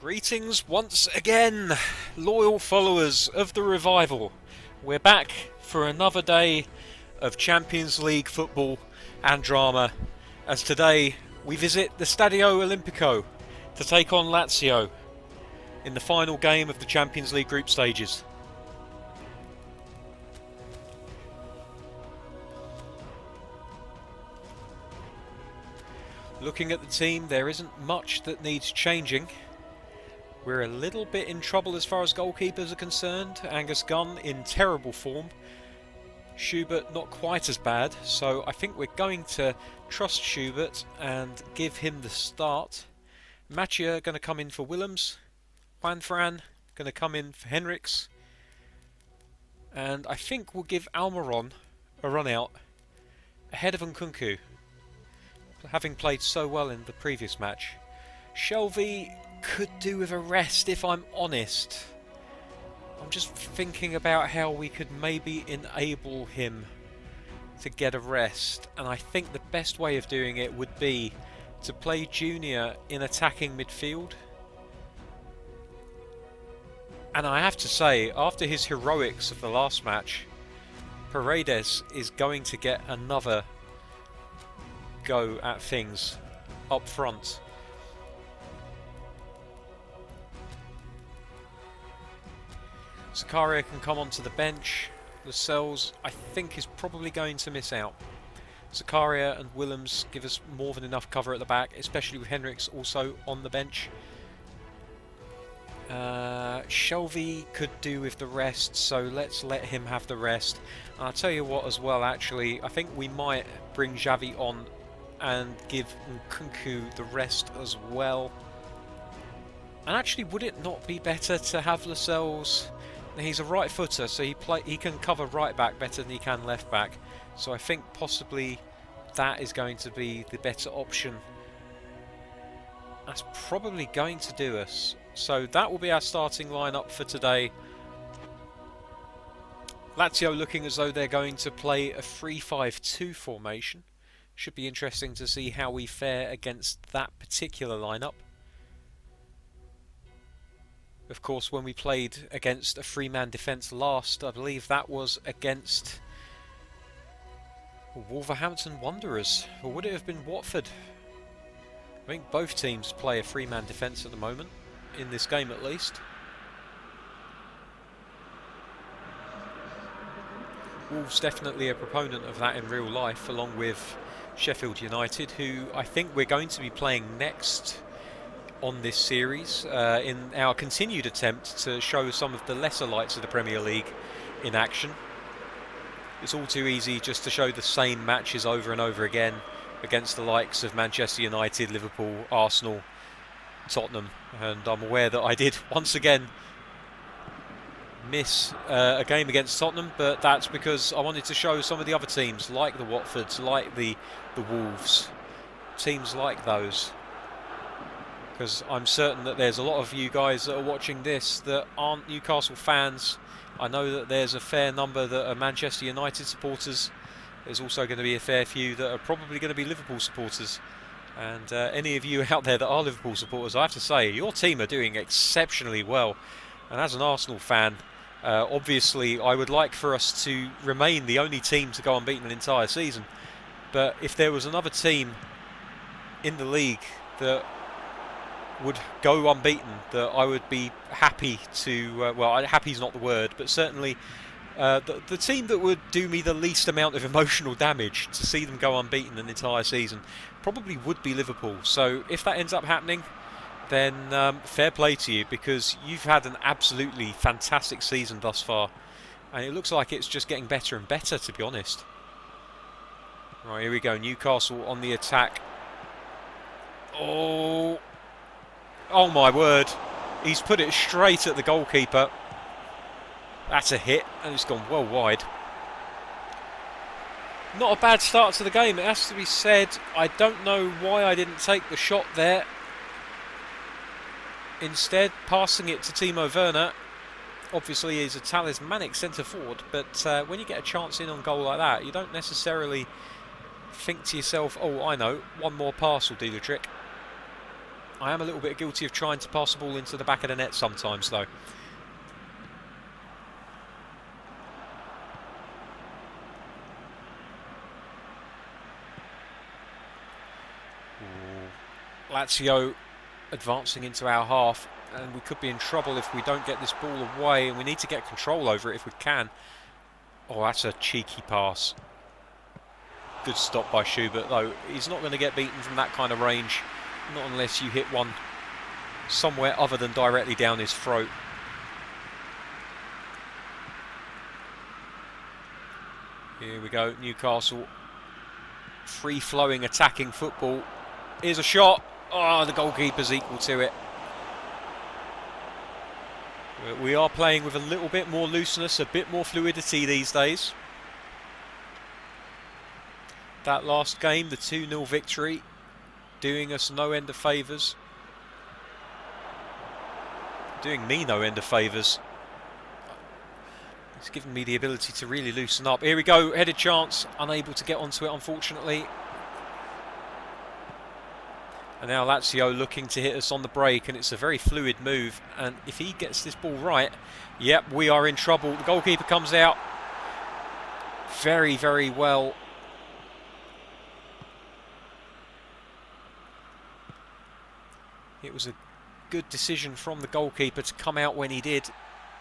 Greetings once again, loyal followers of the Revival. We're back for another day of Champions League football and drama, as today we visit the Stadio Olimpico to take on Lazio in the final game of the Champions League group stages. Looking at the team, there isn't much that needs changing. We're a little bit in trouble as far as goalkeepers are concerned. Angus Gunn in terrible form. Schubert not quite as bad, so I think we're going to trust Schubert and give him the start. Mattia going to come in for Willems. Juan Fran going to come in for Henriks. And I think we'll give Almiron a run out ahead of Nkunku, having played so well in the previous match. Shelvey could do with a rest, if I'm honest. I'm just thinking about how we could maybe enable him to get a rest, and I think the best way of doing it would be to play Junior in attacking midfield. And I have to say, after his heroics of the last match, Paredes is going to get another go at things up front. Zakaria can come onto the bench. Lascelles, I think, is probably going to miss out. Zakaria and Willems give us more than enough cover at the back, especially with Henriks also on the bench. Shelvey could do with the rest, so let's let him have the rest. And I'll tell you what as well, actually, I think we might bring Xavi on and give Nkunku the rest as well. And actually, would it not be better to have Lascelles? He's a right footer, so he can cover right back better than he can left back. So I think possibly that is going to be the better option. That's probably going to do us. So that will be our starting lineup for today. Lazio looking as though they're going to play a 3-5-2 formation. Should be interesting to see how we fare against that particular lineup. Of course, when we played against a three-man defence last, I believe that was against Wolverhampton Wanderers. Or would it have been Watford? I think both teams play a three-man defence at the moment, in this game at least. Wolves definitely a proponent of that in real life, along with Sheffield United, who I think we're going to be playing next on this series in our continued attempt to show some of the lesser lights of the Premier League in action. It's all too easy just to show the same matches over and over again against the likes of Manchester United, Liverpool, Arsenal, Tottenham, and I'm aware that I did once again miss a game against Tottenham, but that's because I wanted to show some of the other teams like the Watfords, like the Wolves, teams like those. Because I'm certain that there's a lot of you guys that are watching this that aren't Newcastle fans. I know that there's a fair number that are Manchester United supporters. There's also going to be a fair few that are probably going to be Liverpool supporters. And any of you out there that are Liverpool supporters, I have to say, your team are doing exceptionally well. And as an Arsenal fan, obviously I would like for us to remain the only team to go unbeaten an entire season. But if there was another team in the league that would go unbeaten, that I would be happy to, well, happy's not the word, but certainly the team that would do me the least amount of emotional damage to see them go unbeaten an entire season probably would be Liverpool. So if that ends up happening, then fair play to you, because you've had an absolutely fantastic season thus far, and it looks like it's just getting better and better, to be honest. Right, here we go, Newcastle on the attack. Oh my word, he's put it straight at the goalkeeper. That's a hit, and it's gone well wide. Not a bad start to the game, it has to be said. I don't know why I didn't take the shot there. Instead, passing it to Timo Werner. Obviously he's a talismanic centre forward, but when you get a chance in on goal like that, you don't necessarily think to yourself, oh, I know, one more pass will do the trick. I am a little bit guilty of trying to pass the ball into the back of the net sometimes, though. Lazio advancing into our half, and we could be in trouble if we don't get this ball away, and we need to get control over it if we can. Oh, that's a cheeky pass. Good stop by Schubert, though. He's not going to get beaten from that kind of range, not unless you hit one somewhere other than directly down his throat. Here we go, Newcastle. Free-flowing attacking football. Here's a shot. Oh, the goalkeeper's equal to it. We are playing with a little bit more looseness, a bit more fluidity these days. That last game, the 2-0 victory, doing us no end of favours. Doing me no end of favours. It's given me the ability to really loosen up. Here we go, headed chance, unable to get onto it, unfortunately. And now Lazio looking to hit us on the break, and it's a very fluid move. And if he gets this ball right, yep, we are in trouble. The goalkeeper comes out very, very well. It was a good decision from the goalkeeper to come out when he did.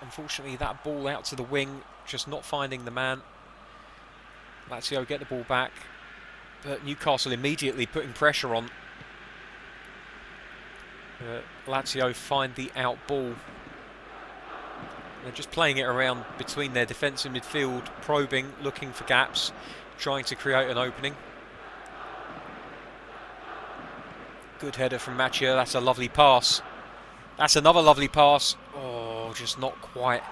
Unfortunately, that ball out to the wing, just not finding the man. Lazio get the ball back, but Newcastle immediately putting pressure on. Lazio find the out ball. They're just playing it around between their defence and midfield, probing, looking for gaps, trying to create an opening. Good header from Macchia. That's a lovely pass. That's another lovely pass. Oh, just not quite.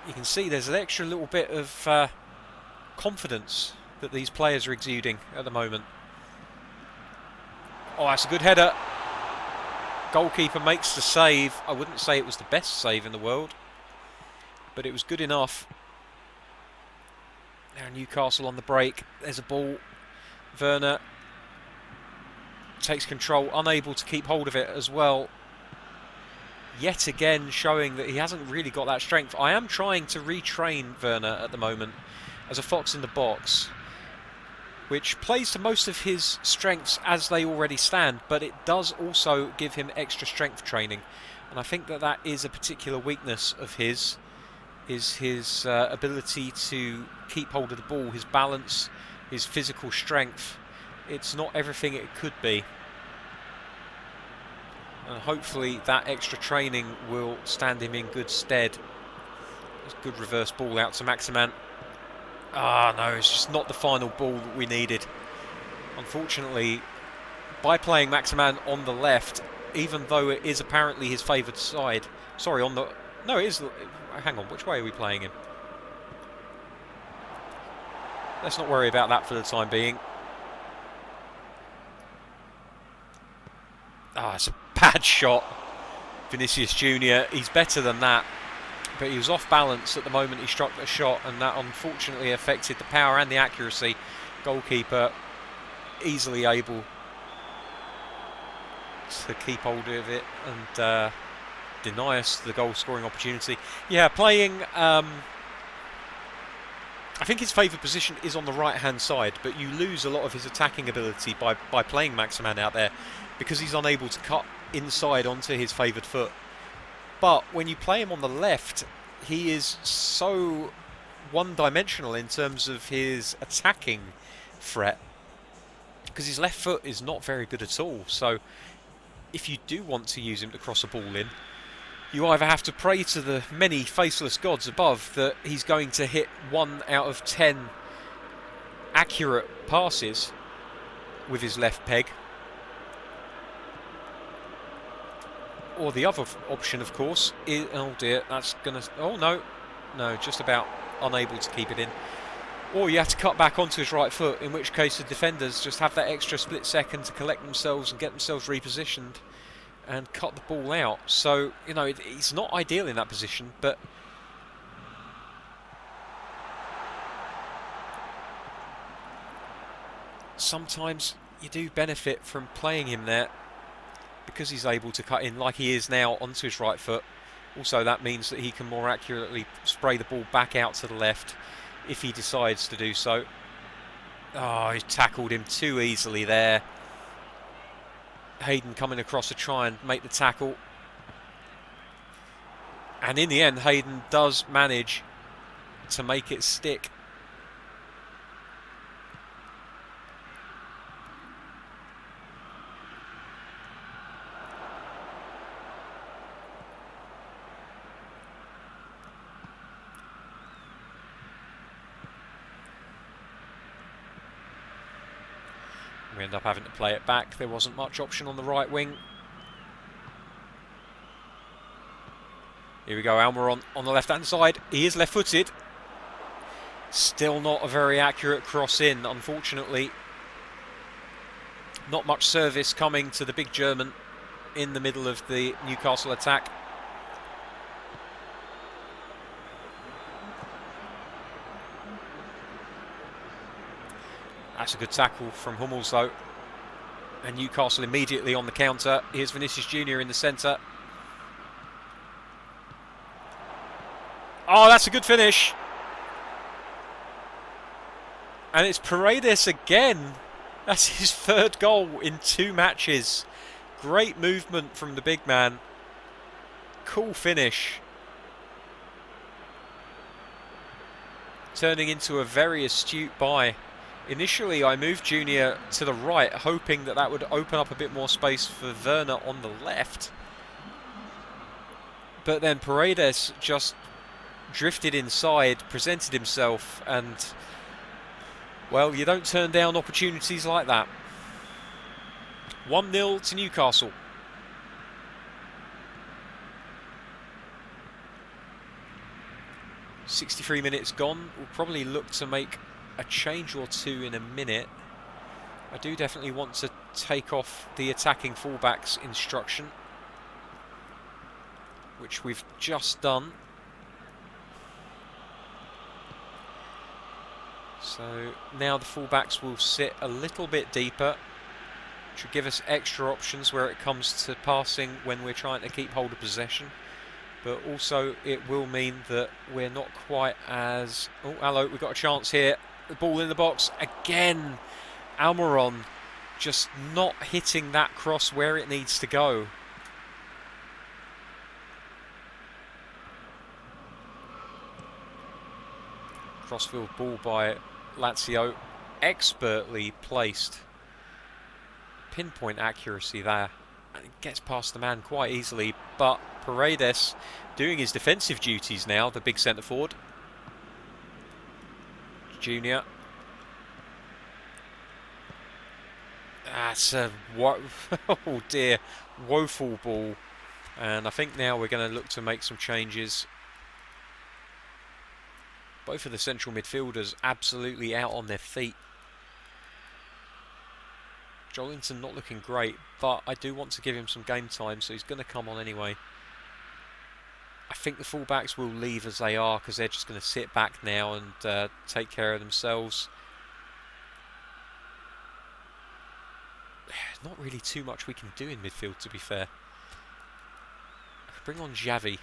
You can see there's an extra little bit of confidence that these players are exuding at the moment. Oh, that's a good header. Goalkeeper makes the save. I wouldn't say it was the best save in the world, but it was good enough. Now Newcastle on the break. There's a ball. Werner takes control, unable to keep hold of it as well. Yet again showing that he hasn't really got that strength. I am trying to retrain Werner at the moment as a fox in the box, which plays to most of his strengths as they already stand, but it does also give him extra strength training. And I think that that is a particular weakness of his, is his ability to keep hold of the ball, his balance, his physical strength. It's not everything it could be. And hopefully that extra training will stand him in good stead. It's a good reverse ball out to Maximan. Ah, no, it's just not the final ball that we needed. Unfortunately, by playing Maximan on the left, even though it is apparently his favoured side... Sorry, on the... No, it is... Hang on, which way are we playing him? Let's not worry about that for the time being. Ah, it's a bad shot. Vinicius Junior, he's better than that. But he was off balance at the moment he struck the shot, and that unfortunately affected the power and the accuracy. Goalkeeper easily able to keep hold of it and deny us the goal scoring opportunity. Yeah, playing... I think his favoured position is on the right hand side, but you lose a lot of his attacking ability by playing Maximan out there, because he's unable to cut inside onto his favoured foot. But when you play him on the left, he is so one-dimensional in terms of his attacking threat, because his left foot is not very good at all. So if you do want to use him to cross a ball in, you either have to pray to the many faceless gods above that he's going to hit 1 out of 10 accurate passes with his left peg, or the other option, of course, is... Oh dear, that's going to... Oh no, just about unable to keep it in. Or you have to cut back onto his right foot, in which case the defenders just have that extra split second to collect themselves and get themselves repositioned and cut the ball out. So, you know, it's not ideal in that position, but sometimes you do benefit from playing him there because he's able to cut in like he is now onto his right foot. Also, that means that he can more accurately spray the ball back out to the left if he decides to do so. Oh, he tackled him too easily there. Hayden coming across to try and make the tackle. And in the end, Hayden does manage to make it stick. We end up having to play it back. There wasn't much option on the right wing. Here we go, Almiron on the left-hand side. He is left-footed. Still not a very accurate cross in, unfortunately. Not much service coming to the big German in the middle of the Newcastle attack. That's a good tackle from Hummels though. And Newcastle immediately on the counter. Here's Vinicius Jr. in the centre. Oh, that's a good finish. And it's Paredes again. That's his third goal in 2 matches. Great movement from the big man. Cool finish. Turning into a very astute buy. Initially, I moved Junior to the right, hoping that that would open up a bit more space for Werner on the left. But then Paredes just drifted inside, presented himself, and, well, you don't turn down opportunities like that. 1-0 to Newcastle. "63 minutes gone. We'll probably look to make a change or two in a minute. I do definitely want to take off the attacking fullbacks instruction, which we've just done. So now the fullbacks will sit a little bit deeper, which will give us extra options where it comes to passing when we're trying to keep hold of possession. But also it will mean that we're not quite as... Oh, hello, we've got a chance here. The ball in the box again. Almiron just not hitting that cross where it needs to go. Crossfield ball by Lazio, expertly placed. Pinpoint accuracy there. And it gets past the man quite easily, but Paredes doing his defensive duties now, the big centre forward. Junior. That's a oh dear, woeful ball. And I think now we're going to look to make some changes. Both of the central midfielders absolutely out on their feet. Jolinton not looking great, but I do want to give him some game time, so he's going to come on anyway. I think the fullbacks will leave as they are because they're just going to sit back now and take care of themselves. Not really too much we can do in midfield, to be fair. I could bring on Xavi.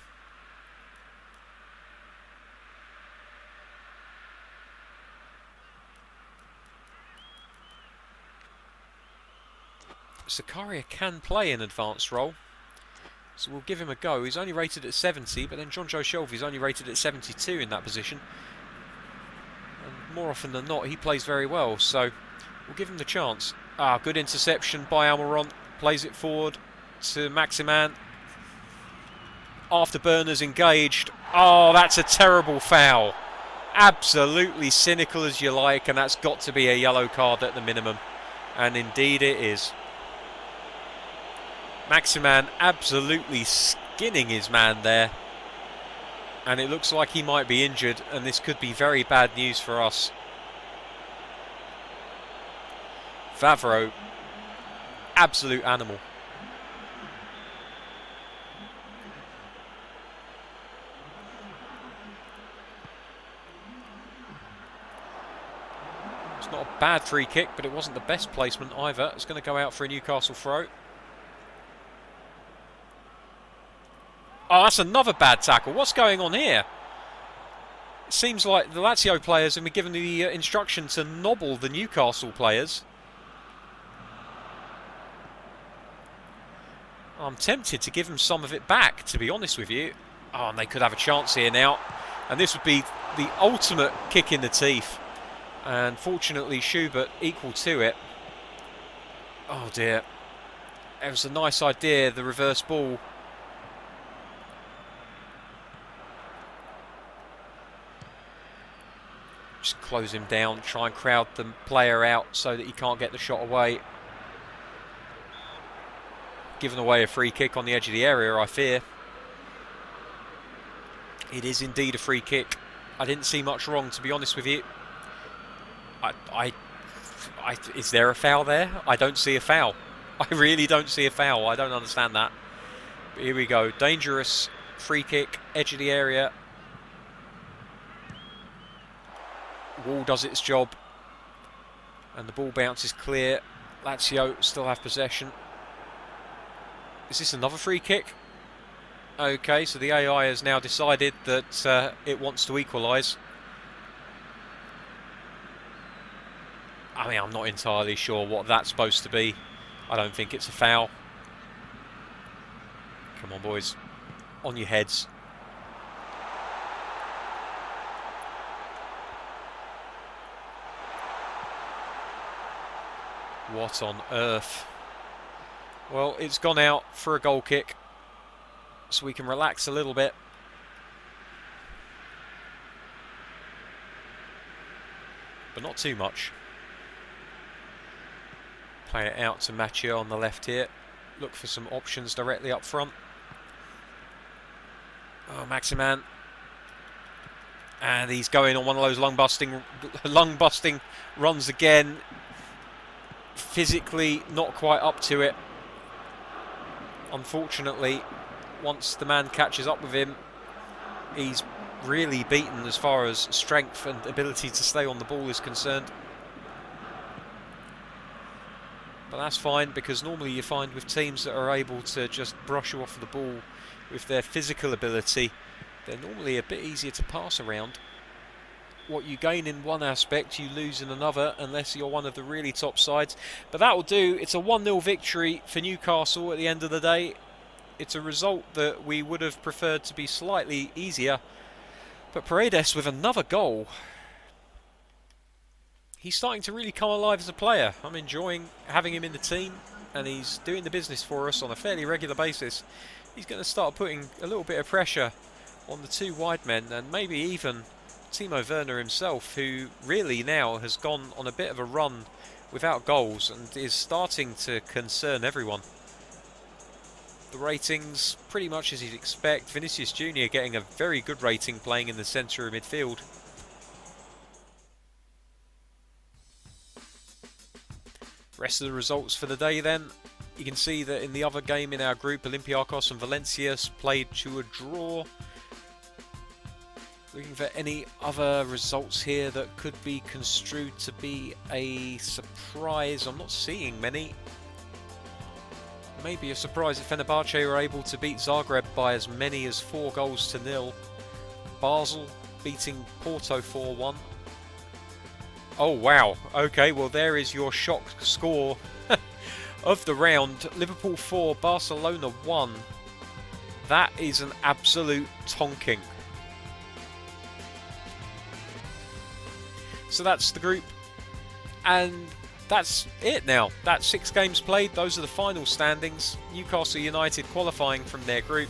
Zakaria can play an advanced role, so we'll give him a go. He's only rated at 70, but then John Joe Shelby's only rated at 72 in that position. And more often than not, he plays very well, so we'll give him the chance. Ah, good interception by Almiron. Plays it forward to Maximan. Afterburner's engaged. Oh, that's a terrible foul. Absolutely cynical as you like, and that's got to be a yellow card at the minimum. And indeed it is. Maximan absolutely skinning his man there. And it looks like he might be injured, and this could be very bad news for us. Vavro, absolute animal. It's not a bad free kick, but it wasn't the best placement either. It's going to go out for a Newcastle throw. Oh, that's another bad tackle. What's going on here? It seems like the Lazio players have been given the instruction to nobble the Newcastle players. I'm tempted to give them some of it back, to be honest with you. Oh, and they could have a chance here now. And this would be the ultimate kick in the teeth. And fortunately, Schubert equal to it. Oh dear. It was a nice idea, the reverse ball. Just close him down, try and crowd the player out so that he can't get the shot away. Giving away a free kick on the edge of the area, I fear. It is indeed a free kick. I didn't see much wrong, to be honest with you. Is there a foul there? I don't see a foul. I really don't see a foul. I don't understand that. But here we go. Dangerous free kick, edge of the area. Wall does its job. And the ball bounces clear. Lazio still have possession. Is this another free kick? Okay, so the AI has now decided that it wants to equalise. I mean, I'm not entirely sure what that's supposed to be. I don't think it's a foul. Come on, boys. On your heads. What on earth? Well, it's gone out for a goal kick, so we can relax a little bit. But not too much. Play it out to Mathieu on the left here. Look for some options directly up front. Oh, Maximan. And he's going on one of those lung-busting runs again. Physically not quite up to it. Unfortunately, once the man catches up with him, he's really beaten as far as strength and ability to stay on the ball is concerned. But that's fine, because normally you find with teams that are able to just brush you off the ball with their physical ability, they're normally a bit easier to pass around. What you gain in one aspect, you lose in another, unless you're one of the really top sides. But that will do. It's a 1-0 victory for Newcastle at the end of the day. It's a result that we would have preferred to be slightly easier. But Paredes with another goal. He's starting to really come alive as a player. I'm enjoying having him in the team, and he's doing the business for us on a fairly regular basis. He's going to start putting a little bit of pressure on the two wide men, and maybe even Timo Werner himself, who really now has gone on a bit of a run without goals and is starting to concern everyone. The ratings pretty much as you'd expect. Vinicius Jr. getting a very good rating playing in the centre of midfield. Rest of the results for the day then. You can see that in the other game in our group, Olympiacos and Valencia played to a draw. Looking for any other results here that could be construed to be a surprise. I'm not seeing many. Maybe a surprise if Fenerbahce were able to beat Zagreb by as many as 4-0. Basel beating Porto 4-1. Oh wow, okay, well there is your shock score of the round. Liverpool 4, Barcelona 1. That is an absolute tonking. So that's the group, and that's it now. That's 6 games played. Those are the final standings. Newcastle United qualifying from their group.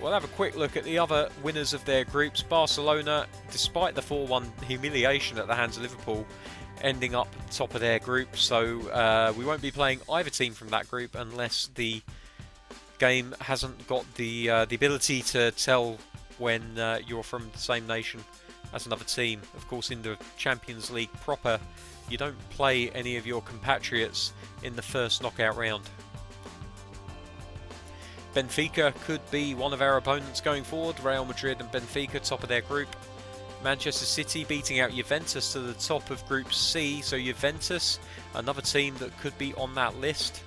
We'll have a quick look at the other winners of their groups. Barcelona, despite the 4-1 humiliation at the hands of Liverpool, ending up top of their group. So we won't be playing either team from that group unless the game hasn't got the ability to tell when you're from the same nation as another team. Of course, in the Champions League proper, you don't play any of your compatriots in the first knockout round. Benfica could be one of our opponents going forward. Real Madrid and Benfica, top of their group. Manchester City beating out Juventus to the top of Group C. So Juventus, another team that could be on that list.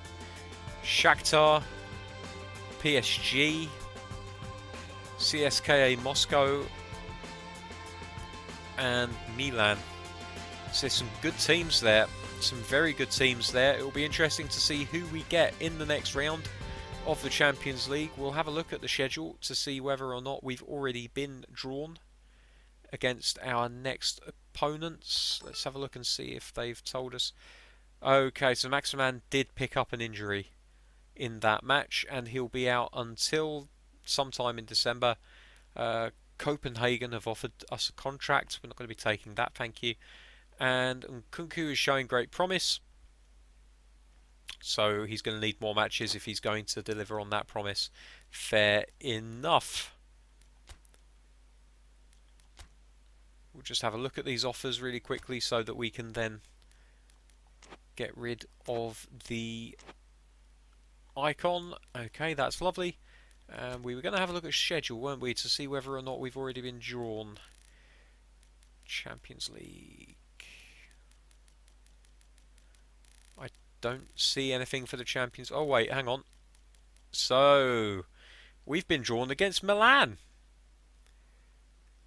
Shakhtar, PSG, CSKA Moscow, and Milan. So there's some good teams there. Some very good teams there. It will be interesting to see who we get in the next round of the Champions League. We'll have a look at the schedule to see whether or not we've already been drawn against our next opponents. Let's have a look and see if they've told us. Okay, so Maximan did pick up an injury in that match, and he'll be out until sometime in December. Copenhagen have offered us a contract. We're not going to be taking that, thank you. And Nkunku is showing great promise, so he's going to need more matches if he's going to deliver on that promise. Fair enough. We'll just have a look at these offers really quickly so that we can then get rid of the icon. Okay, that's lovely. We were going to have a look at schedule, weren't we, to see whether or not we've already been drawn. Champions League. I don't see anything for the Champions. Oh wait, hang on. So, we've been drawn against Milan.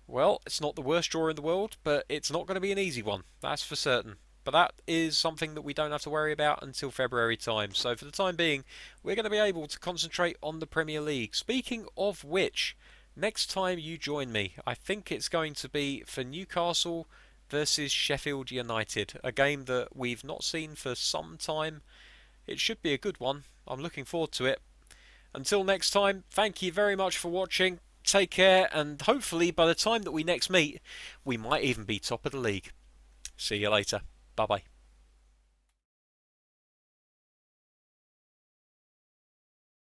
Well, it's not the worst draw in the world, but it's not going to be an easy one, that's for certain. But that is something that we don't have to worry about until February time. So for the time being, we're going to be able to concentrate on the Premier League. Speaking of which, next time you join me, I think it's going to be for Newcastle versus Sheffield United. A game that we've not seen for some time. It should be a good one. I'm looking forward to it. Until next time, thank you very much for watching. Take care, and hopefully by the time that we next meet, we might even be top of the league. See you later. Bye bye.